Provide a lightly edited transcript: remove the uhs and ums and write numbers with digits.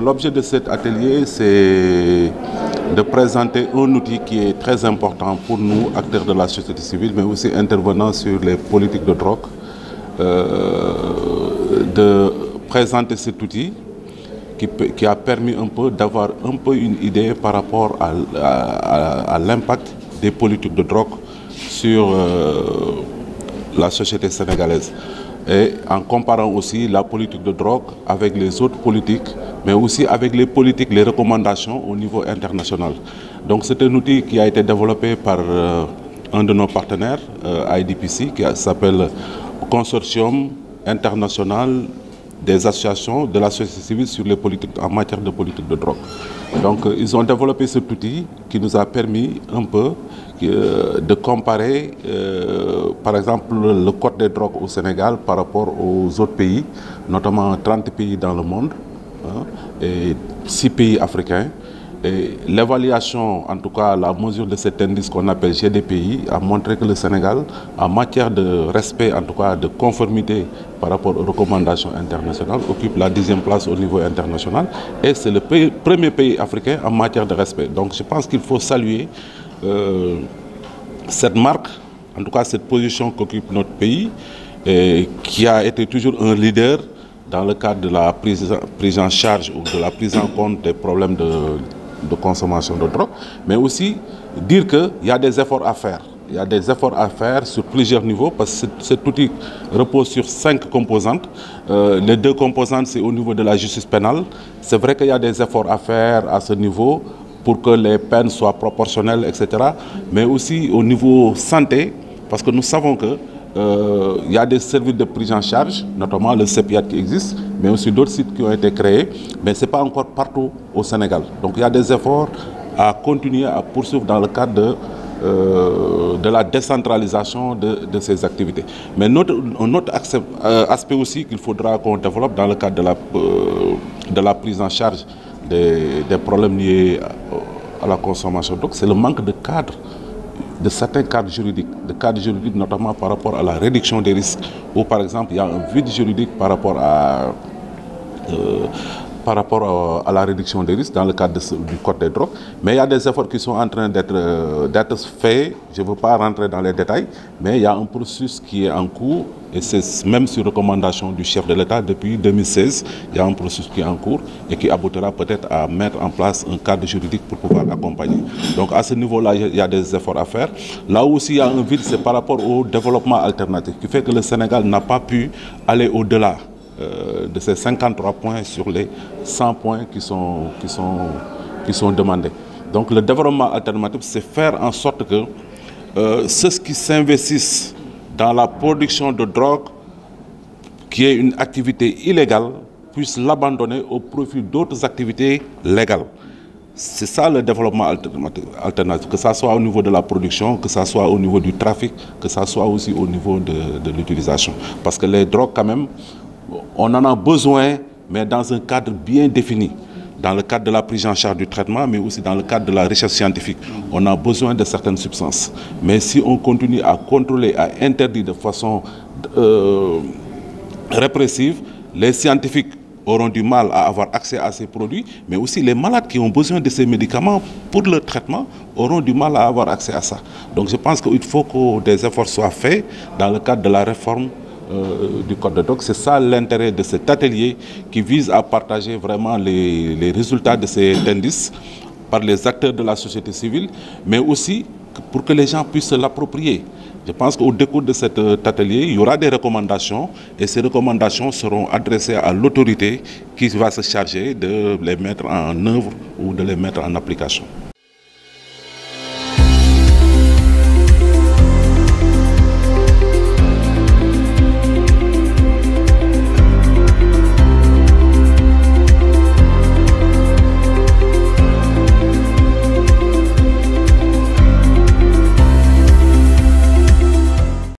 l'objet de cet atelier, c'est de présenter un outil qui est très important pour nous, acteurs de la société civile, mais aussi intervenants sur les politiques de drogue, de présenter cet outil qui a permis un peu d'avoir un peu une idée par rapport à l'impact des politiques de drogue sur la société sénégalaise. Et en comparant aussi la politique de drogue avec les autres politiques, mais aussi avec les politiques, les recommandations au niveau international. Donc c'est un outil qui a été développé par un de nos partenaires, IDPC, qui s'appelle Consortium international des associations de la société civile sur les politiques, en matière de politique de drogue. Donc ils ont développé cet outil qui nous a permis un peu de comparer par exemple le code des drogues au Sénégal par rapport aux autres pays, notamment 30 pays dans le monde et 6 pays africains. Et l'évaluation, en tout cas la mesure de cet indice qu'on appelle GDPI, a montré que le Sénégal, en matière de respect, en tout cas de conformité par rapport aux recommandations internationales, occupe la 10e place au niveau international. Et c'est le premier pays africain en matière de respect. Donc je pense qu'il faut saluer cette marque, en tout cas cette position qu'occupe notre pays, et qui a été toujours un leader dans le cadre de la prise en charge ou de la prise en compte des problèmes de consommation de drogue, mais aussi dire qu'il y a des efforts à faire. Il y a des efforts à faire sur plusieurs niveaux parce que cet outil repose sur 5 composantes. Les 2 composantes, c'est au niveau de la justice pénale. C'est vrai qu'il y a des efforts à faire à ce niveau pour que les peines soient proportionnelles, etc. Mais aussi au niveau santé, parce que nous savons que il y a des services de prise en charge, notamment le CEPIAT qui existe, mais aussi d'autres sites qui ont été créés, mais ce n'est pas encore partout au Sénégal. Donc il y a des efforts à continuer à poursuivre dans le cadre de la décentralisation de ces activités. Mais un autre aspect aussi qu'il faudra qu'on développe dans le cadre de la prise en charge des problèmes liés à la consommation, donc c'est le manque de cadre, de certains cadres juridiques, notamment par rapport à la réduction des risques, où par exemple il y a un vide juridique par rapport à la réduction des risques dans le cadre du code des drogues. Mais il y a des efforts qui sont en train d'être faits. Je ne veux pas rentrer dans les détails, mais il y a un processus qui est en cours, et c'est même sur recommandation du chef de l'État depuis 2016, il y a un processus qui est en cours et qui aboutira peut-être à mettre en place un cadre juridique pour pouvoir accompagner. Donc à ce niveau-là, il y a des efforts à faire. Là aussi, il y a un vide, c'est par rapport au développement alternatif, qui fait que le Sénégal n'a pas pu aller au-delà de ces 53 points sur les 100 points qui sont demandés. Donc le développement alternatif, c'est faire en sorte que ceux qui s'investissent dans la production de drogue, qui est une activité illégale, puissent l'abandonner au profit d'autres activités légales. C'est ça le développement alternatif, que ce soit au niveau de la production, que ce soit au niveau du trafic, que ce soit aussi au niveau de l'utilisation. Parce que les drogues, quand même, on en a besoin, mais dans un cadre bien défini. Dans le cadre de la prise en charge du traitement, mais aussi dans le cadre de la recherche scientifique. On a besoin de certaines substances. Mais si on continue à contrôler, à interdire de façon répressive, les scientifiques auront du mal à avoir accès à ces produits, mais aussi les malades qui ont besoin de ces médicaments pour le traitement auront du mal à avoir accès à ça. Donc je pense qu'il faut que des efforts soient faits dans le cadre de la réforme du code de drogue. C'est ça l'intérêt de cet atelier qui vise à partager vraiment les résultats de cet indice par les acteurs de la société civile, mais aussi pour que les gens puissent l'approprier. Je pense qu'au décours de cet atelier, il y aura des recommandations et ces recommandations seront adressées à l'autorité qui va se charger de les mettre en œuvre ou de les mettre en application.